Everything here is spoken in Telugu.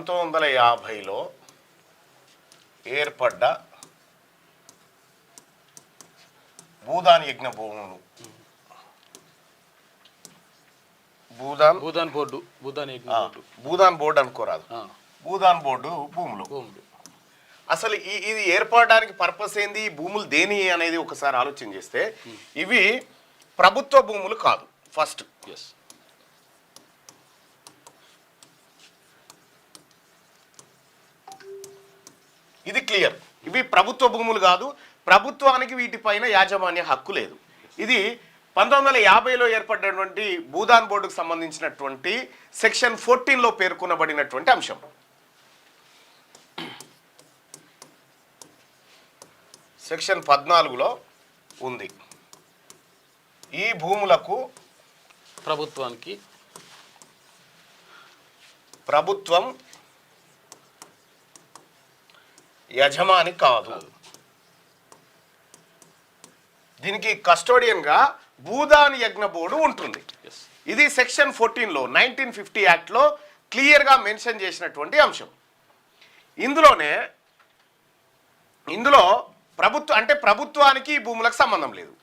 1950లో ఏర్పడ్డ భూదాన్ యజ్ఞ భూములు భూదాన్ బోర్డు భూదాన్ బోర్డు అనుకోరాదు, భూదాన్ బోర్డు భూములు. అసలు ఇది ఏర్పడడానికి పర్పస్ ఏంది, ఈ భూములు దేని అనేది ఒకసారి ఆలోచన చేస్తే ఇవి ప్రభుత్వ భూములు కాదు. ఫస్ట్ ఇది క్లియర్. ఇవి ప్రభుత్వ భూములు కాదు, ప్రభుత్వానికి వీటిపైన యాజమాన్య హక్కు లేదు. ఇది 1950లో ఏర్పడినటువంటి భూదాన్ బోర్డుకు సంబంధించినటువంటి సెక్షన్ 14లో పేర్కొనబడినటువంటి అంశం. సెక్షన్ 14లో ఉంది. ఈ భూములకు ప్రభుత్వం యజమాని కాదు. దీనికి కస్టోడియన్గా భూదాన్ యజ్ఞ బోర్డు ఉంటుంది. ఇది సెక్షన్ 14లో 1950 యాక్ట్లో క్లియర్గా మెన్షన్ చేసినటువంటి అంశం. ఇందులో ప్రభుత్వానికి ఈ భూములకు సంబంధం లేదు.